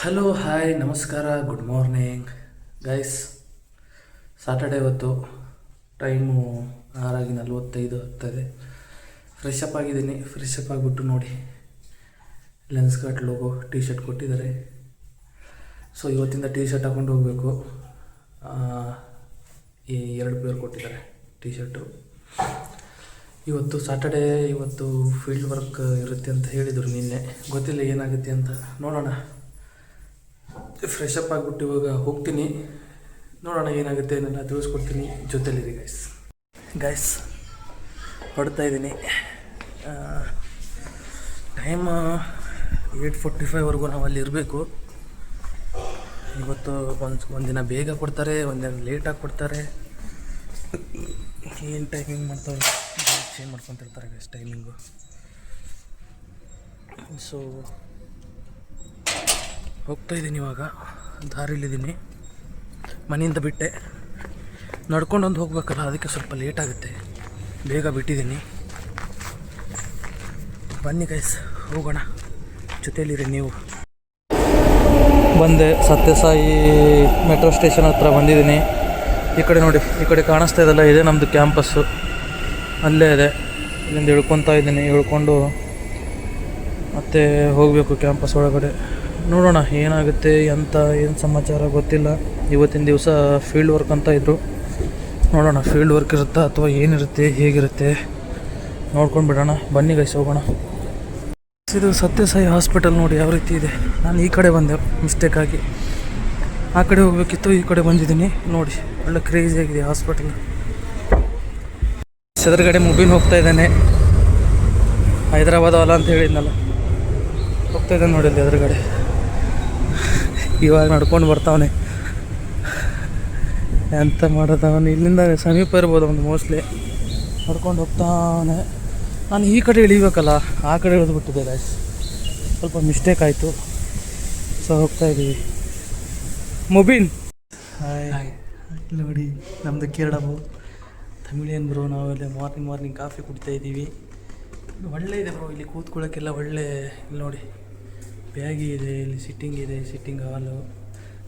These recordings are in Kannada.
ಹಲೋ ಹಾಯ್ ನಮಸ್ಕಾರ ಗುಡ್ ಮಾರ್ನಿಂಗ್ ಗೈಸ್. ಸಾಟರ್ಡೆ ಇವತ್ತು ಟೈಮು 6:45 ಆಗ್ತದೆ. ಫ್ರೆಶ್ ಅಪ್ ಆಗಿದ್ದೀನಿ. ಫ್ರೆಶ್ ಅಪ್ ಆಗಿಬಿಟ್ಟು ನೋಡಿ, Lenskart logo T shirt ಕೊಟ್ಟಿದ್ದಾರೆ. ಸೊ ಇವತ್ತಿಂದ ಟೀ ಶರ್ಟ್ ಹಾಕೊಂಡು ಹೋಗಬೇಕು. ಈ 2 ಪೇರ್ ಕೊಟ್ಟಿದ್ದಾರೆ ಟೀ ಶರ್ಟು. ಇವತ್ತು ಸಾಟರ್ಡೇ, ಇವತ್ತು ಫೀಲ್ಡ್ ವರ್ಕ್ ಇರುತ್ತೆ ಅಂತ ಹೇಳಿದರು ನಿನ್ನೆ. ಗೊತ್ತಿಲ್ಲ ಏನಾಗುತ್ತೆ ಅಂತ, ನೋಡೋಣ. ಫ್ರೆಶ್ ಅಪ್ ಆಗಿಬಿಟ್ಟು ಇವಾಗ ಹೋಗ್ತೀನಿ, ನೋಡೋಣ ಏನಾಗುತ್ತೆ ನಾನು ತಿಳಿಸ್ಕೊಡ್ತೀನಿ. ಜೊತೆಲಿರಿ ಗೈಸ್ ಹೊಡ್ತಾ ಇದ್ದೀನಿ. ಟೈಮ್ 8:45ವರೆಗೂ ನಾವು ಅಲ್ಲಿ ಇರಬೇಕು. ಇವತ್ತು ಒಂದಿನ ಬೇಗ ಕೊಡ್ತಾರೆ, ಒಂದಿನ ಲೇಟಾಗಿ ಕೊಡ್ತಾರೆ. ಏನು ಟೈಮಿಂಗ್ ಮಾಡ್ತಾರೆ, ಚೇಂಜ್ ಮಾಡ್ಕೊತಿರ್ತಾರೆ ಗೈಸ್ ಟೈಮಿಂಗು. ಸೊ ಹೋಗ್ತಾಯಿದ್ದೀನಿ, ಇವಾಗ ದಾರಿಲಿದ್ದೀನಿ. ಮನೆಯಿಂದ ಬಿಟ್ಟೆ, ನಡ್ಕೊಂಡೊಂದು ಹೋಗ್ಬೇಕಲ್ಲ, ಅದಕ್ಕೆ ಸ್ವಲ್ಪ ಲೇಟ್ ಆಗುತ್ತೆ. ಬೇಗ ಬಿಟ್ಟಿದ್ದೀನಿ. ಬನ್ನಿ ಗೈಸ್ ಹೋಗೋಣ, ಜೊತೆಯಲ್ಲಿರಿ ನೀವು. ಬಂದೆ, ಸತ್ಯಸಾಯಿ ಮೆಟ್ರೋ ಸ್ಟೇಷನ್ ಹತ್ರ ಬಂದಿದ್ದೀನಿ. ಈ ಕಡೆ ನೋಡಿ, ಈ ಕಡೆ ಕಾಣಿಸ್ತಾ ಇದೆಲ್ಲ, ಇದೇ ನಮ್ಮದು ಕ್ಯಾಂಪಸ್ಸು. ಅಲ್ಲೇ ಇದೆ. ಇಲ್ಲಿಂದ ಇಳ್ಕೊತಾ ಇದ್ದೀನಿ. ಇಳ್ಕೊಂಡು ಮತ್ತೆ ಹೋಗಬೇಕು ಕ್ಯಾಂಪಸ್ ಒಳಗಡೆ. ನೋಡೋಣ ಏನಾಗುತ್ತೆ, ಏನು ಸಮಾಚಾರ ಗೊತ್ತಿಲ್ಲ. ಇವತ್ತಿನ ದಿವಸ ಫೀಲ್ಡ್ ವರ್ಕ್ ಅಂತ ಇದ್ದರು. ನೋಡೋಣ ಫೀಲ್ಡ್ ವರ್ಕ್ ಇರುತ್ತಾ ಅಥವಾ ಏನಿರುತ್ತೆ, ಹೇಗಿರುತ್ತೆ ನೋಡ್ಕೊಂಡು ಬಿಡೋಣ. ಬನ್ನಿ ಗೈಸ್ ಹೋಗೋಣ. ಇದು ಸತ್ಯಸಾಯಿ ಹಾಸ್ಪಿಟಲ್ ನೋಡಿ ಯಾವ ರೀತಿ ಇದೆ. ನಾನು ಈ ಕಡೆ ಬಂದೆ ಮಿಸ್ಟೇಕಾಗಿ, ಆ ಕಡೆ ಹೋಗಬೇಕಿತ್ತು, ಈ ಕಡೆ ಬಂದಿದ್ದೀನಿ. ನೋಡಿ ಒಳ್ಳೆ ಕ್ರೇಜಿಯಾಗಿದೆ ಹಾಸ್ಪಿಟಲ್. ಎದುರುಗಡೆ ಮುಬೀನ್ ಹೋಗ್ತಾ ಇದ್ದಾನೆ. ಹೈದರಾಬಾದ್ ಅಲ್ಲ ಅಂತ ಹೇಳಿದ್ನಲ್ಲ, ಹೋಗ್ತಾ ಇದ್ದಾನೆ ನೋಡಿ ಅಲ್ಲಿ ಎದುರುಗಡೆ. ಇವಾಗ ನಡ್ಕೊಂಡು ಬರ್ತಾವನೆ. ಎಂತ ಮಾಡೋದು, ಅವನು ಇಲ್ಲಿಂದ ಸಮೀಪ ಇರ್ಬೋದು ಒಂದು ಮೋಸ್ಟ್ಲಿ. ನಡ್ಕೊಂಡು ಹೋಗ್ತಾವನೆ. ನಾನು ಈ ಕಡೆ ಇಳಿಬೇಕಲ್ಲ, ಆ ಕಡೆ ಇಳಿದ್ಬಿಟ್ಟಿದ್ದೆ ಗೈಸ್, ಸ್ವಲ್ಪ ಮಿಸ್ಟೇಕ್ ಆಯಿತು. ಸೊ ಹೋಗ್ತಾಯಿದ್ದೀವಿ. ಮುಬೀನ್ ಹಾಯ್. ನೋಡಿ ನಮ್ಮದು ಕೇರಳವು ತಮಿಳಿಯನ್ ಬ್ರೋ. ನಾವೆಲ್ಲ ಮಾರ್ನಿಂಗ್ ಕಾಫಿ ಕುಡಿತಾಯಿದ್ದೀವಿ. ಒಳ್ಳೆ ಇದೆ ಬ್ರೋ, ಇಲ್ಲಿ ಕೂತ್ಕೊಳ್ಳೋಕ್ಕೆಲ್ಲ ಒಳ್ಳೆ. ಇಲ್ಲಿ ನೋಡಿ ಬ್ಯಾಗಿ ಇದೆ, ಇಲ್ಲಿ ಸಿಟ್ಟಿಂಗ್ ಇದೆ, ಸಿಟ್ಟಿಂಗ್ ಹಾಲು.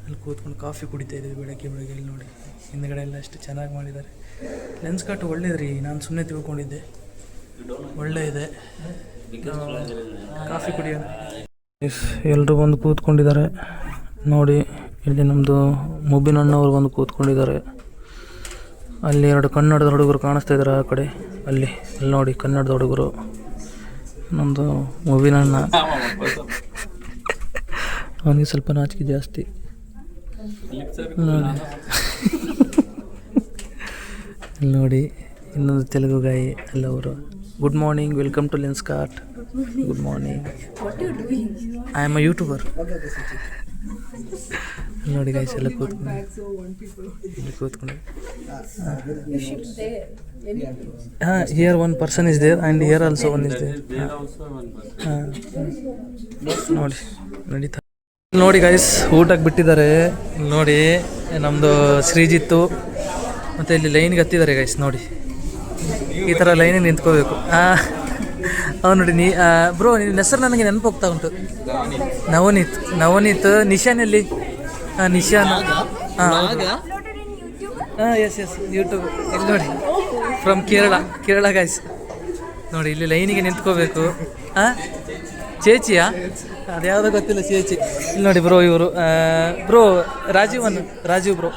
ಅಲ್ಲಿ ಕೂತ್ಕೊಂಡು ಕಾಫಿ ಕುಡಿತಾಯಿದ್ದೀವಿ ಬೆಳಗ್ಗೆ. ಇಲ್ಲಿ ನೋಡಿ ಹಿಂದುಗಡೆ ಎಲ್ಲ ಎಷ್ಟು ಚೆನ್ನಾಗಿ ಮಾಡಿದ್ದಾರೆ. ಲೆನ್ಸ್ ಕಟ್ ಒಳ್ಳೇದ್ರಿ, ನಾನು ಸುಮ್ಮನೆ ತಿಳ್ಕೊಂಡಿದ್ದೆ. ಒಳ್ಳೆ ಇದೆ. ಕಾಫಿ ಕುಡಿಯೋಣ. ಎಲ್ಲರೂ ಬಂದು ಕೂತ್ಕೊಂಡಿದ್ದಾರೆ ನೋಡಿ. ಇಲ್ಲಿ ನಮ್ಮದು ಮುಬಿನ್ ಅಣ್ಣವ್ರು ಬಂದು ಕೂತ್ಕೊಂಡಿದ್ದಾರೆ. ಅಲ್ಲಿ 2 ಕನ್ನಡದ ಹುಡುಗರು ಕಾಣಿಸ್ತಾ ಇದ್ದಾರೆ ಆ ಕಡೆ. ಅಲ್ಲಿ ನೋಡಿ ಕನ್ನಡದ ಹುಡುಗರು. ನಮ್ಮದು ಮುಬಿನ್ ಅಣ್ಣ, ಅವನಿಗೆ ಸ್ವಲ್ಪ ನಾಚಿಕೆ ಜಾಸ್ತಿ ನೋಡಿ. ನೋಡಿ ಇನ್ನೊಂದು ತೆಲುಗು ಗಾಯಿ ಅಲ್ಲ ಅವರು. Good morning, welcome to Lenskart. Good morning, I am a YouTuber. ನೋಡಿ ಗೈಸ್ ಎಲ್ಲ ಕೂತ್ಕೊಂಡು ಹಾಂ, here 1 person is there and here also 1 is there. ನೋಡಿ ನಡೀತಾ ನೋಡಿ ಗೈಸ್, ಊಟಕ್ಕೆ ಬಿಟ್ಟಿದ್ದಾರೆ ನೋಡಿ. ನಮ್ಮದು ಶ್ರೀಜಿತ್ತು ಮತ್ತು ಇಲ್ಲಿ ಲೈನ್ಗೆ ಹತ್ತಿದ್ದಾರೆ ಗೈಸ್. ನೋಡಿ ಈ ಥರ ಲೈನಿಗೆ ನಿಂತ್ಕೋಬೇಕು. ಅವ್ನು ನೋಡಿ ಬ್ರೋ, ನಿನ್ನ ಹೆಸರು ನನಗೆ ನೆನಪು ಹೋಗ್ತಾ ಉಂಟು. ನವನೀತ್. ನಿಶಾನ್ ಎಲ್ಲಿ? ನಿಶಾನ್. Yes YouTube. ಇಲ್ಲಿ ನೋಡಿ, ಫ್ರಮ್ ಕೇರಳ ಗೈಸ್. ನೋಡಿ ಇಲ್ಲಿ ಲೈನಿಗೆ ನಿಂತ್ಕೋಬೇಕು. ಚೇಚಿಯಾ? ಅದ್ಯಾವುದೋ ಗೊತ್ತಿಲ್ಲ, ಚೇಚಿ. ಇಲ್ಲಿ ನೋಡಿ ಬ್ರೋ, ಇವರು ಬ್ರೋ ರಾಜೀವ್ ಬ್ರೋ,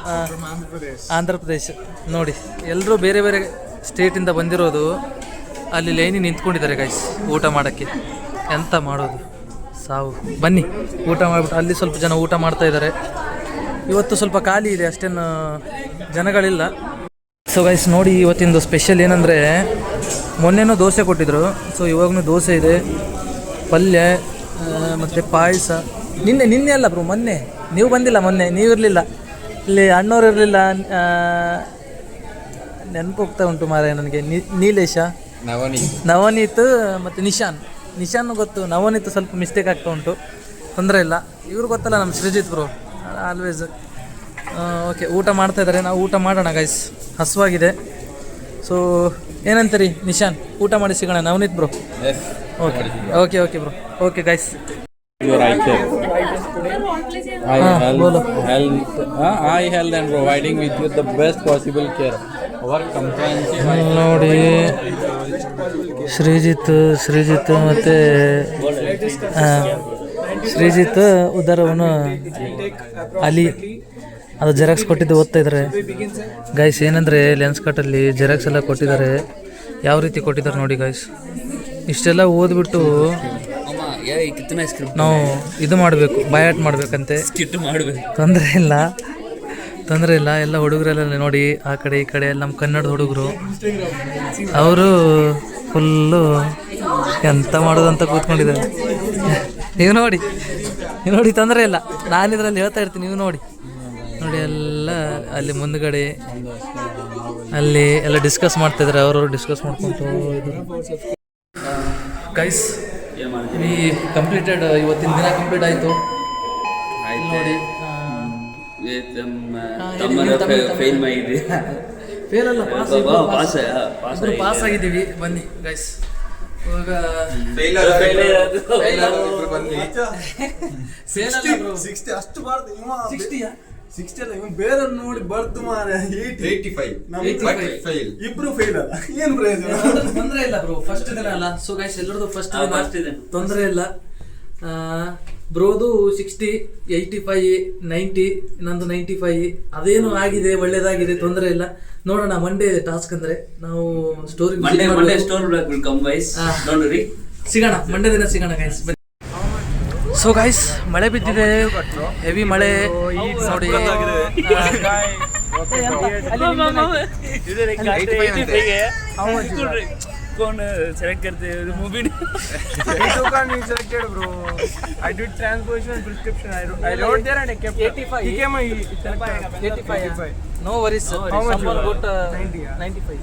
ಆಂಧ್ರ ಪ್ರದೇಶ್. ನೋಡಿ ಎಲ್ಲರೂ ಬೇರೆ ಬೇರೆ ಸ್ಟೇಟಿಂದ ಬಂದಿರೋದು. ಅಲ್ಲಿ ಲೈನಿಗೆ ನಿಂತ್ಕೊಂಡಿದ್ದಾರೆ ಗೈಸ್ ಊಟ ಮಾಡೋಕ್ಕೆ. ಎಂತ ಮಾಡೋದು, ಸಾವು. ಬನ್ನಿ ಊಟ ಮಾಡಿಬಿಟ್ಟು. ಅಲ್ಲಿ ಸ್ವಲ್ಪ ಜನ ಊಟ ಮಾಡ್ತಾ ಇದ್ದಾರೆ. ಇವತ್ತು ಸ್ವಲ್ಪ ಖಾಲಿ ಇದೆ, ಅಷ್ಟೇನು ಜನಗಳಿಲ್ಲ. ಸೊ ಗೈಸ್ ನೋಡಿ, ಇವತ್ತಿಂದು ಸ್ಪೆಷಲ್ ಏನಂದರೆ, ಮೊನ್ನೆನೂ ದೋಸೆ ಕೊಟ್ಟಿದ್ರು. ಸೊ ಇವಾಗೂ ದೋಸೆ ಇದೆ, ಪಲ್ಯ ಮತ್ತು ಪಾಯಸ. ನಿನ್ನೆ ಅಲ್ಲ ಬ್ರೋ, ಮೊನ್ನೆ. ನೀವು ಬಂದಿಲ್ಲ, ಮೊನ್ನೆ ನೀವಿರಲಿಲ್ಲ ಇಲ್ಲಿ, ಅಣ್ಣವ್ರು ಇರಲಿಲ್ಲ. ನೆನಪು ಹೋಗ್ತಾ ಉಂಟು ಮಾರ ನನಗೆ. ನೀಲೇಶ, ನವನೀತ್ ಮತ್ತು ನಿಶಾನ್ ಗೊತ್ತು. ನವನೀತ್ ಸ್ವಲ್ಪ ಮಿಸ್ಟೇಕ್ ಆಗ್ತಾ ಉಂಟು, ತೊಂದರೆ ಇಲ್ಲ. ಇವ್ರು ಗೊತ್ತಲ್ಲ ನಮ್ಮ ಶ್ರೀಜಿತ್ ಬ್ರೋ, ಆಲ್ವೇಸ್. ಓಕೆ, ಊಟ ಮಾಡ್ತಾ ಇದ್ದಾರೆ. ನಾವು ಊಟ ಮಾಡೋಣ ಗೈಸ್, ಹಸುವಾಗಿದೆ. ಸೊ ಏನಂತೀರಿ ನಿಶಾನ್? ಊಟ ಮಾಡಿ ಸಿಗೋಣ. Navneet bro? Okay bro. Okay guys. Your eye care. बोलो। Eye health and providing with you the best possible care. Our comprehensive eye ನೋಡಿ ಶ್ರೀಜಿತ್ ಮತ್ತು ಶ್ರೀಜಿತ್ ಉದಾರವನು ಅಲಿ ಅದು ಜೆರಾಕ್ಸ್ ಕೊಟ್ಟಿದ್ದು ಓದ್ತಾ ಇದ್ದಾರೆ ಗೈಸ್. ಏನಂದರೆ ಲೆನ್ಸ್ ಕಟ್ಟಲ್ಲಿ ಜೆರಾಕ್ಸ್ ಎಲ್ಲ ಕೊಟ್ಟಿದ್ದಾರೆ. ಯಾವ ರೀತಿ ಕೊಟ್ಟಿದ್ದಾರೆ ನೋಡಿ ಗೈಸ್. ಇಷ್ಟೆಲ್ಲ ಓದ್ಬಿಟ್ಟು ನಾವು ಇದು ಮಾಡಬೇಕು, ಬಯಾಟ್ ಮಾಡಬೇಕಂತೆ. ತೊಂದರೆ ಇಲ್ಲ ಎಲ್ಲ ಹುಡುಗರೆಲ್ಲ ನೋಡಿ ಆ ಕಡೆ ಈ ಕಡೆ ನಮ್ಮ ಕನ್ನಡದ ಹುಡುಗರು ಅವರು ಫುಲ್ಲು ಎಂತ ಮಾಡೋದಂತ ಕೂತ್ಕೊಂಡಿದ್ದಾರೆ. ನೀವು ನೋಡಿ ತೊಂದರೆ ಇಲ್ಲ, ನಾನಿದ್ರಲ್ಲಿ ಹೇಳ್ತಾ ಇರ್ತೀನಿ. ನೀವು ನೋಡಿ ಎಲ್ಲ ಅಲ್ಲಿ ಮುಂದ್ಗಡೆ ಅಲ್ಲಿ ಎಲ್ಲ ಡಿಸ್ಕಸ್ ಮಾಡ್ತಿದ್ದಾರೆ. ಅವರು ಡಿಸ್ಕಸ್ ಮಾಡ್ಕೊಂತು ಗೈಸ್. ವಿ ಕಂಪ್ಲೀಟೆಡ್, ಇವತ್ತಿನ ದಿನ ಕಂಪ್ಲೀಟ್ ಆಯಿತು ನೋಡಿ. ಫೇಲ್ ಅಲ್ಲ, ಪಾಸ್ ಆಗಿದ್ದೀವಿ. ಬನ್ನಿ ಗೈಸ್, ಇವಾಗ ಬೇರೆ ನೋಡಿ ಬರ್ದು ಮಾರೆ 85 ಇಬ್ರು ಫೇಲ್ ಅಲ್ಲ, ಏನು ಪ್ರಯೋಜನ? ತೊಂದರೆ ಇಲ್ಲ ಬ್ರೋ, ಫಸ್ಟ್ ದಿನ ಅಲ್ಲ. ಸೊ ಗೈಸ್ ಎಲ್ಲರದು ಫಸ್ಟ್ ದಿನ, ತೊಂದರೆ ಇಲ್ಲ. ಬ್ರೋದು 60, 85, 90, ನಂದು 95. ಅದೇನು ಆಗಿದೆ, ಒಳ್ಳೇದಾಗಿದೆ, ತೊಂದರೆ ಇಲ್ಲ. ನೋಡೋಣ ಮಂಡೇ ಟಾಸ್ಕ್ ಅಂದ್ರೆ ನಾವು ಸ್ಟೋರಿ ಸಿಗೋಣ, ಮಂಡೇ ದಿನ ಸಿಗೋಣ ಗೈಸ್. ಸೊ ಗೈಸ್ ಮಳೆ ಬಿದ್ದಿದೆ, ಹೆವಿ ಮಳೆ ನೋಡಿ. कौन सेलेक्ट करते हैं movie? selected bro. I did transposition and prescription. I wrote there and I kept 85. He came 85. No worries. How much? Someone got 95.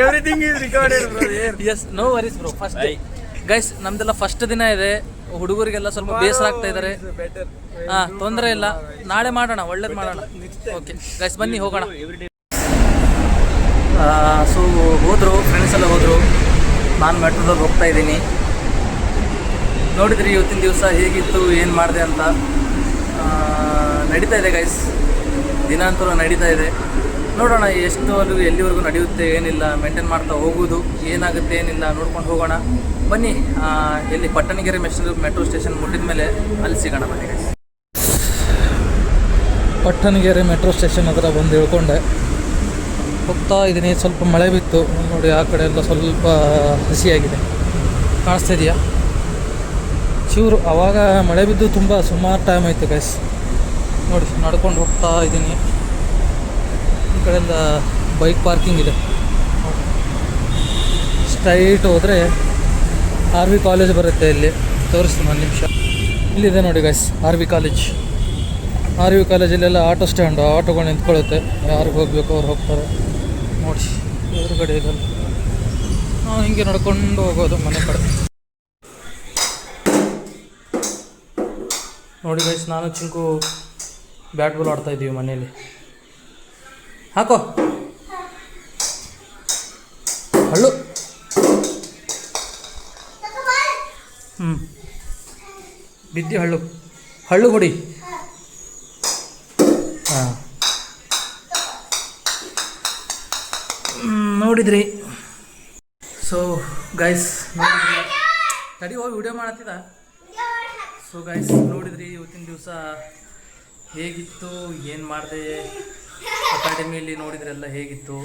Everything is recorded bro. Yes, no worries bro. First guys ನಮ್ದೆಲ್ಲ ಫಸ್ಟ್ ದಿನ ಇದೆ. ಹುಡುಗರಿಗೆಲ್ಲ ಸ್ವಲ್ಪ ಬೇಸರ ಆಗ್ತಾ ಇದ್ದಾರೆ. ತೊಂದರೆ ಇಲ್ಲ, ನಾಳೆ ಮಾಡೋಣ, ಒಳ್ಳೇದು ಮಾಡೋಣ. ಓಕೆ ಗೈಸ್ ಬನ್ನಿ ಹೋಗೋಣ. ಸೊ ಹೋದರು, ಫ್ರೆಂಡ್ಸ್ ಎಲ್ಲ ಹೋದರು. ನಾನು ಮೆಟ್ರೋದಲ್ಲಿ ಹೋಗ್ತಾ ಇದ್ದೀನಿ. ನೋಡಿದ್ರಿ ಇವತ್ತಿನ ದಿವಸ ಹೇಗಿತ್ತು, ಏನು ಮಾಡಿದೆ ಅಂತ. ನಡೀತಾ ಇದೆ ಗೈಸ್, ದಿನಾಂತರ ನಡೀತಾ ಇದೆ. ನೋಡೋಣ ಎಷ್ಟು ಎಲ್ಲಿವರೆಗೂ ನಡೆಯುತ್ತೆ, ಏನಿಲ್ಲ, ಮೇಂಟೈನ್ ಮಾಡ್ತಾ ಹೋಗೋದು. ಏನಾಗುತ್ತೆ ಏನಿಲ್ಲ ನೋಡ್ಕೊಂಡು ಹೋಗೋಣ ಬನ್ನಿ. ಎಲ್ಲಿ ಪಟ್ಟಣಗೆರೆ ಮೆಟ್ರೋ ಸ್ಟೇಷನ್ ಮುಟ್ಟಿದ ಮೇಲೆ ಅಲ್ಲಿ ಸಿಗೋಣ ಬನ್ನಿ ಗೈಸ್. ಪಟ್ಟಣಗೆರೆ ಮೆಟ್ರೋ ಸ್ಟೇಷನ್ ಹತ್ರ ಬಂದು ಇಳ್ಕೊಂಡೆ ಹೋಗ್ತಾ ಇದ್ದೀನಿ. ಸ್ವಲ್ಪ ಮಳೆ ಬಿತ್ತು ನೋಡಿ, ಆ ಕಡೆ ಎಲ್ಲ ಸ್ವಲ್ಪ ಹಸಿಯಾಗಿದೆ, ಕಾಣಿಸ್ತಾ ಇದೆಯಾ ಚೂರು. ಆವಾಗ ಮಳೆ ಬಿದ್ದು ತುಂಬ ಸುಮಾರು ಟೈಮ್ ಆಯಿತು ಗೈಸ್. ನೋಡಿ ನಡ್ಕೊಂಡು ಹೋಗ್ತಾ ಇದ್ದೀನಿ. ಈ ಕಡೆಯಿಂದ ಬೈಕ್ ಪಾರ್ಕಿಂಗ್ ಇದೆ. ಸ್ಟ್ರೈಟ್ ಹೋದರೆ ಆರ್ ವಿ ಕಾಲೇಜ್ ಬರುತ್ತೆ. ಇಲ್ಲಿ ತೋರಿಸ್ತೀನಿ ಒಂದು ನಿಮಿಷ. ಇಲ್ಲಿದೆ ನೋಡಿ guys R V college. R V ಕಾಲೇಜಲ್ಲೆಲ್ಲ ಆಟೋ ಸ್ಟ್ಯಾಂಡು, ಆಟೋಗಳು ನಿಂತ್ಕೊಳ್ಳುತ್ತೆ. ಯಾರಿಗೆ ಹೋಗಬೇಕು ಅವ್ರು ಹೋಗ್ತಾರೆ ನೋಡಿ. ಎದುರುಗಡೆ ಇದಲ್ಲ, ನಾವು ಹಿಂಗೆ ನಡ್ಕೊಂಡು ಹೋಗೋದು ಮನೆ ಕಡೆ. ನೋಡಿ ಗೈಸ್, ನಾನು ಚಿಂಕು ಬ್ಯಾಟ್ ಬಾಲ್ ಆಡ್ತಾ ಇದ್ದೀವಿ ಮನೇಲಿ. ಹಾಕೋ ಹಳ್ಳು. ಬಿದ್ದಿ ಹಳ್ಳು ಹೊಡಿ. ಹಾಂ ನೋಡಿದ್ರಿ. ಸೊ ಗೈಸ್ ನೋಡಿದ್ರಿ, ತಡಿ ಹೋಗಿ ವಿಡಿಯೋ ಮಾಡತ್ತಿದ. ಸೊ ಗೈಸ್ ನೋಡಿದ್ರಿ ಇವತ್ತಿನ ದಿವಸ ಹೇಗಿತ್ತು, ಏನು ಮಾಡಿದೆ, ಅಕಾಡೆಮಿಯಲ್ಲಿ ನೋಡಿದ್ರೆಲ್ಲ ಹೇಗಿತ್ತು,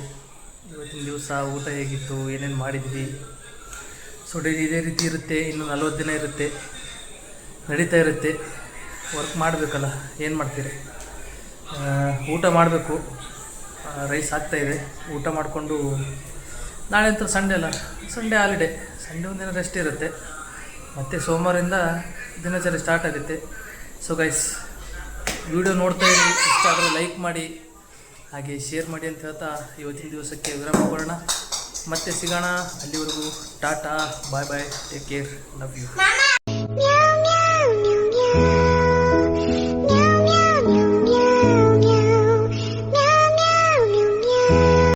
ಇವತ್ತಿನ ದಿವಸ ಊಟ ಹೇಗಿತ್ತು, ಏನೇನು ಮಾಡಿದ್ವಿ. ಸೊ ಡೈಲಿ ಇದೇ ರೀತಿ ಇರುತ್ತೆ. ಇನ್ನು 40 ದಿನ ಇರುತ್ತೆ, ನಡೀತಾ ಇರುತ್ತೆ. ವರ್ಕ್ ಮಾಡಬೇಕಲ್ಲ, ಏನು ಮಾಡ್ತೀರಿ. ಊಟ ಮಾಡಬೇಕು. ರೈಸ್ ಆಗ್ತಾಯಿದೆ, ಊಟ ಮಾಡಿಕೊಂಡು ನಾಳೆ ಅಂತೂ ಸಂಡೇ ಅಲ್ಲ, ಸಂಡೇ ಹಾಲಿಡೇ. ಸಂಡೇ ಒಂದಿನ ರೆಸ್ಟ್ ಇರುತ್ತೆ. ಮತ್ತು ಸೋಮವಾರದಿಂದ ದಿನಚರಿ ಸ್ಟಾರ್ಟ್ ಆಗುತ್ತೆ. ಸೊ ಗೈಸ್ ವಿಡಿಯೋ ನೋಡ್ತಾ ಇರಿ, ಇಷ್ಟ ಆದರೆ ಲೈಕ್ ಮಾಡಿ, ಹಾಗೆ ಶೇರ್ ಮಾಡಿ ಅಂತ ಹೇಳ್ತಾ ಇವತ್ತಿನ ದಿವಸಕ್ಕೆ ವಿರಾಮ ಕೊಡೋಣ. ಮತ್ತೆ ಸಿಗೋಣ. ಅಲ್ಲಿವರೆಗೂ ಟಾಟಾ, ಬಾಯ್ ಬಾಯ್, ಟೇಕ್ ಕೇರ್, ಲವ್ ಯು.